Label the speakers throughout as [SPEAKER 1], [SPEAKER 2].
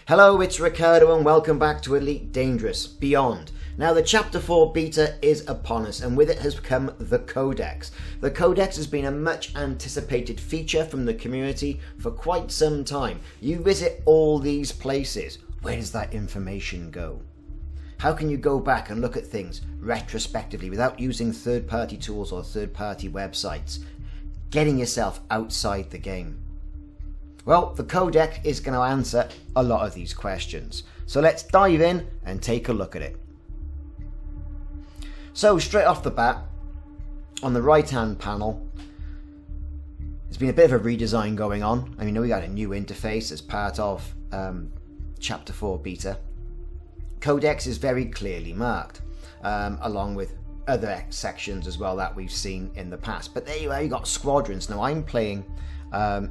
[SPEAKER 1] Hello, it's Ricardo and welcome back to Elite Dangerous Beyond. Now the Chapter 4 beta is upon us and with it has come the Codex. The Codex has been a much anticipated feature from the community for quite some time. You visit all these places. Where does that information go? How can you go back and look at things retrospectively without using third-party tools or third-party websites? Getting yourself outside the game. Well, the Codex is going to answer a lot of these questions. So let's dive in and take a look at it. So straight off the bat, on the right-hand panel, there's been a bit of a redesign going on. I mean, we got a new interface as part of Chapter 4 beta. Codex is very clearly marked, along with other sections as well that we've seen in the past. But there you are, you got squadrons. Now I'm playing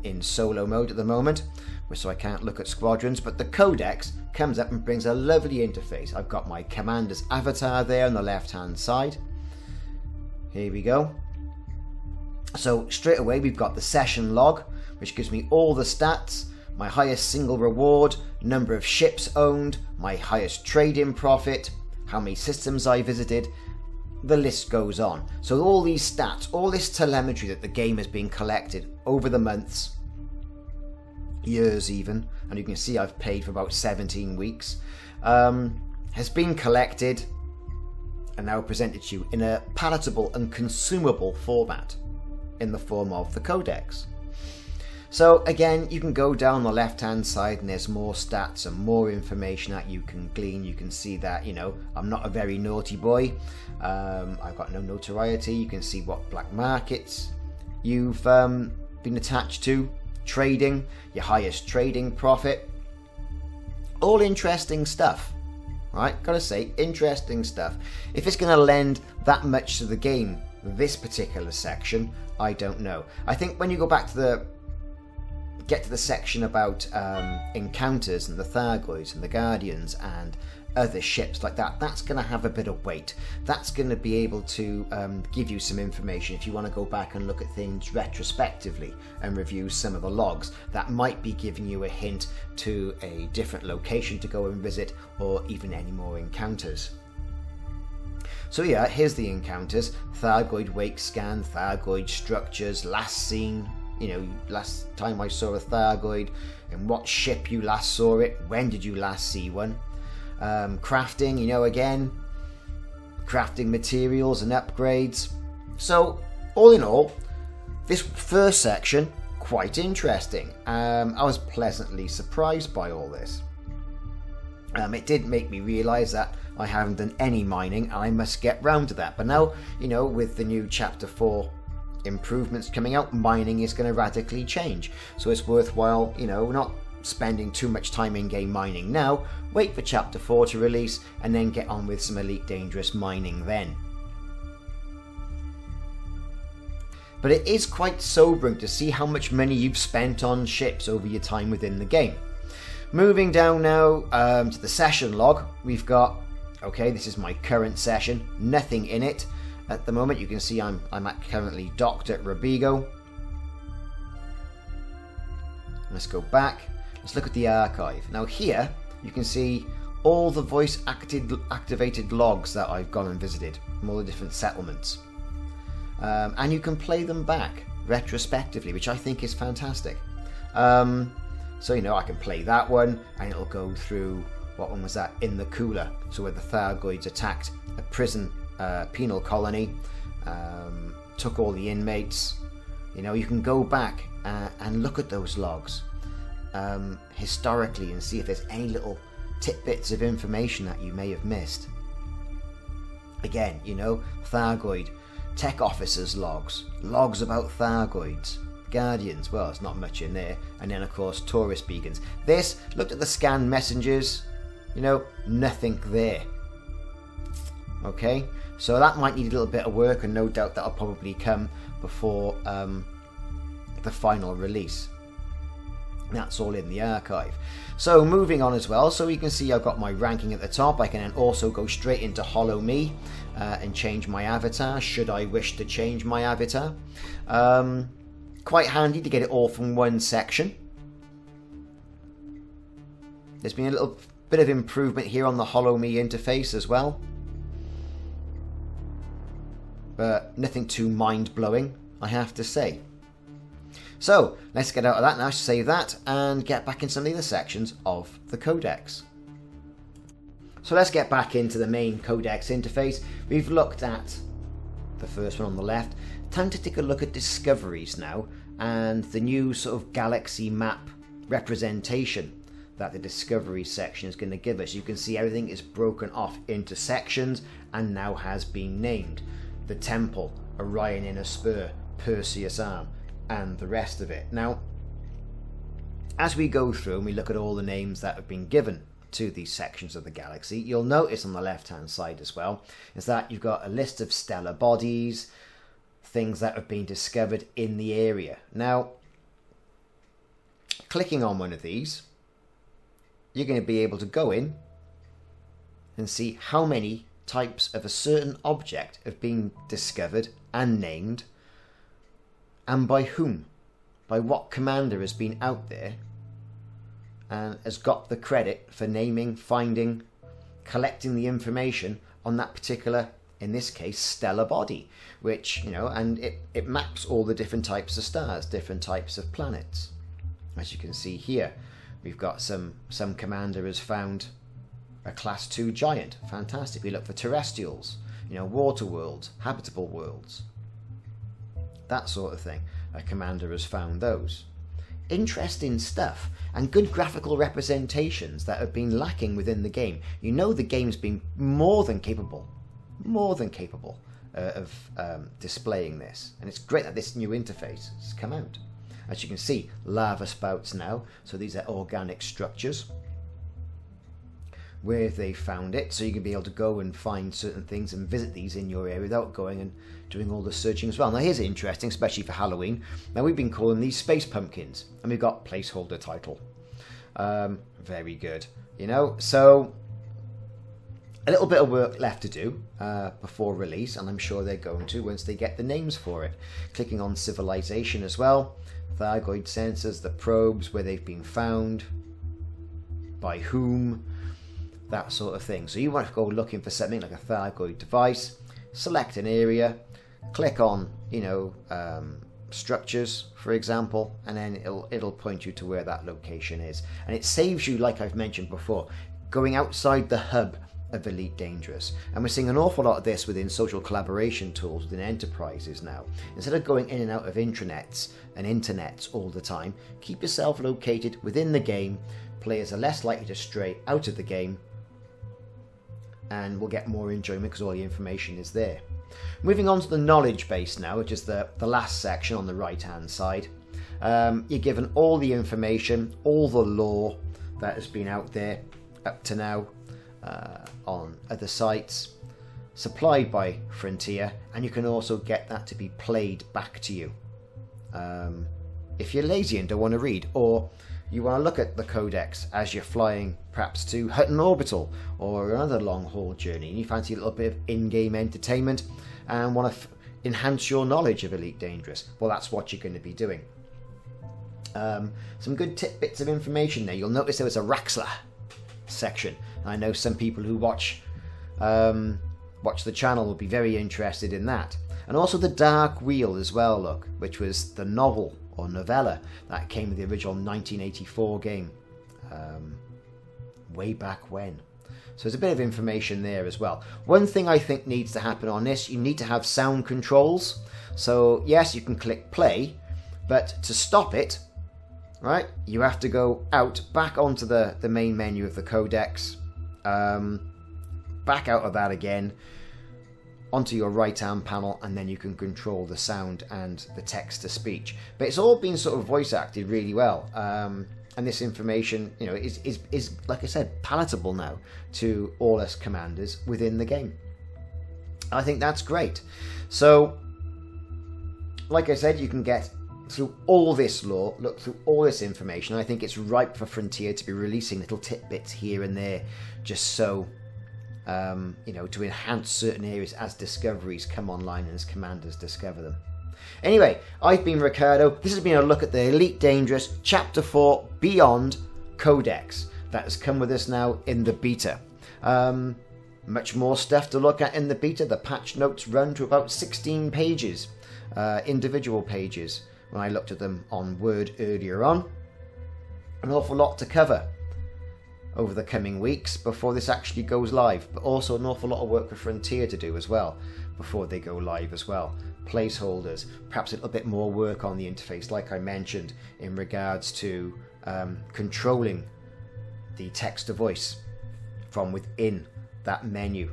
[SPEAKER 1] in solo mode at the moment, so I can't look at squadrons, but the Codex comes up and brings a lovely interface. I've got my commander's avatar there on the left hand side. Here we go. So straight away we've got the session log, which gives me all the stats, my highest single reward, number of ships owned, my highest trade-in profit, how many systems I visited. The list goes on. So all these stats, all this telemetry that the game has been collected over the months, years even, and you can see I've paid for about 17 weeks, has been collected and now presented to you in a palatable and consumable format in the form of the Codex. So again, you can go down the left hand side and there's more stats and more information that you can glean. You can see that, you know, I'm not a very naughty boy. I've got no notoriety. You can see what black markets you've been attached to, trading, your highest trading profit. All interesting stuff, right? Gotta say, interesting stuff. If it's going to lend that much to the game, this particular section, I don't know. I think when you go back to get to the section about encounters and the Thargoids and the Guardians and other ships like that, that's going to have a bit of weight. That's going to be able to give you some information if you want to go back and look at things retrospectively and review some of the logs. That might be giving you a hint to a different location to go and visit, or even any more encounters. So yeah, here's the encounters. Thargoid wake scan, Thargoid structures, last seen. You know, last time I saw a Thargoid, in what ship you last saw it, when did you last see one. Crafting, you know, again, crafting materials and upgrades. So, all in all, this first section, quite interesting. I was pleasantly surprised by all this. It did make me realise that I haven't done any mining, and I must get round to that. But now, you know, with the new Chapter 4 improvements coming out, mining is going to radically change, so it's worthwhile, you know, not spending too much time in game mining now. Wait for Chapter 4 to release and then get on with some Elite Dangerous mining then. But it is quite sobering to see how much money you've spent on ships over your time within the game. Moving down now to the session log, we've got, okay, this is my current session, nothing in it. At the moment, you can see I'm currently docked at Robigo. Let's go back. Let's look at the archive. Now here, you can see all the voice-activated logs that I've gone and visited from all the different settlements. And you can play them back retrospectively, which I think is fantastic. So, you know, I can play that one, and it'll go through, what one was that? In the Cooler. So where the Thargoids attacked a prison penal colony, took all the inmates. You know, you can go back and look at those logs historically and see if there's any little tidbits of information that you may have missed. Again, you know, Thargoid tech officers logs about Thargoids, Guardians, well, there's not much in there, and then of course tourist beacons. This, looked at the scanned messengers, you know, nothing there. Okay, so that might need a little bit of work, and no doubt that'll probably come before the final release. That's all in the archive. So moving on as well, so you can see I've got my ranking at the top. I can then also go straight into Hollow Me and change my avatar, should I wish to change my avatar. Quite handy to get it all from one section. There's been a little bit of improvement here on the Hollow Me interface as well. But nothing too mind-blowing, I have to say. So, let's get out of that now, save that, and get back in some of the other sections of the Codex. So let's get back into the main Codex interface. We've looked at the first one on the left. Time to take a look at discoveries now, and the new sort of galaxy map representation that the discovery section is going to give us. You can see everything is broken off into sections and now has been named. The Temple, Orion Inner Spur, Perseus Arm, and the rest of it. Now, as we go through and we look at all the names that have been given to these sections of the galaxy, you'll notice on the left hand side as well is that you've got a list of stellar bodies, things that have been discovered in the area. Now, clicking on one of these, you're going to be able to go in and see how many types of a certain object have been discovered and named, and by whom, by what commander has been out there and has got the credit for naming, finding, collecting the information on that particular, in this case, stellar body, which, you know, and it maps all the different types of stars, different types of planets. As you can see here, we've got some commander has found a class 2 giant. Fantastic. We look for terrestrials, you know, water worlds, habitable worlds, that sort of thing. A commander has found those. Interesting stuff, and good graphical representations that have been lacking within the game. You know, the game's been more than capable of displaying this, and it's great that this new interface has come out. As you can see, lava spouts now, so these are organic structures. Where they found it, so you can be able to go and find certain things and visit these in your area without going and doing all the searching as well. Now here's interesting, especially for Halloween. Now we've been calling these space pumpkins, and we've got placeholder title. Very good, you know. So a little bit of work left to do before release, and I'm sure they're going to once they get the names for it. Clicking on civilization as well, Thargoid sensors, the probes, where they've been found, by whom, that sort of thing. So you want to go looking for something like a Thargoid device, select an area, click on, you know, structures, for example, and then it'll point you to where that location is. And it saves you, like I've mentioned before, going outside the hub of Elite Dangerous. And we're seeing an awful lot of this within social collaboration tools within enterprises now. Instead of going in and out of intranets and internets all the time, keep yourself located within the game. Players are less likely to stray out of the game, and we'll get more enjoyment because all the information is there. Moving on to the knowledge base now, which is the last section on the right hand side. You're given all the information, all the lore that has been out there up to now on other sites, supplied by Frontier, and you can also get that to be played back to you. If you're lazy and don't want to read, or you want to look at the Codex as you're flying perhaps to Hutton Orbital or another long haul journey, and you fancy a little bit of in-game entertainment and want to enhance your knowledge of Elite Dangerous, well, that's what you're going to be doing. Some good tidbits of information there. You'll notice there was a Raxler section. I know some people who watch the channel will be very interested in that. And also the Dark Wheel as well, look, which was the novel or novella that came with the original 1984 game way back when. So there's a bit of information there as well. One thing I think needs to happen on this, you need to have sound controls. So yes, you can click play, but to stop it, right, you have to go out, back onto the main menu of the Codex, back out of that again, onto your right hand panel, and then you can control the sound and the text to speech. But it's all been sort of voice acted really well, and this information, you know, is like I said, palatable now to all us commanders within the game. I think that's great. So like I said, you can get through all this lore, look through all this information. I think it's ripe for Frontier to be releasing little tidbits here and there, just so you know, to enhance certain areas as discoveries come online and as commanders discover them. Anyway, I've been Ricardo. This has been a look at the Elite Dangerous Chapter 4 Beyond Codex. that has come with us now in the beta. Much more stuff to look at in the beta. The patch notes run to about 16 pages, individual pages, when I looked at them on Word earlier on. An awful lot to cover over the coming weeks before this actually goes live, but also an awful lot of work for Frontier to do as well before they go live as well. Placeholders, perhaps a little bit more work on the interface, like I mentioned, in regards to controlling the text to voice from within that menu.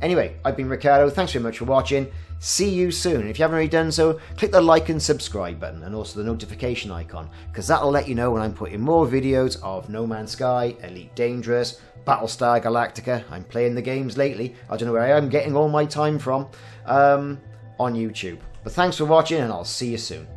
[SPEAKER 1] Anyway, I've been Ricardo, thanks very much for watching, see you soon. If you haven't already done so, click the like and subscribe button and also the notification icon, because that'll let you know when I'm putting more videos of No Man's Sky, Elite Dangerous, Battlestar Galactica. I'm playing the games lately, I don't know where I am getting all my time from, on YouTube. But thanks for watching and I'll see you soon.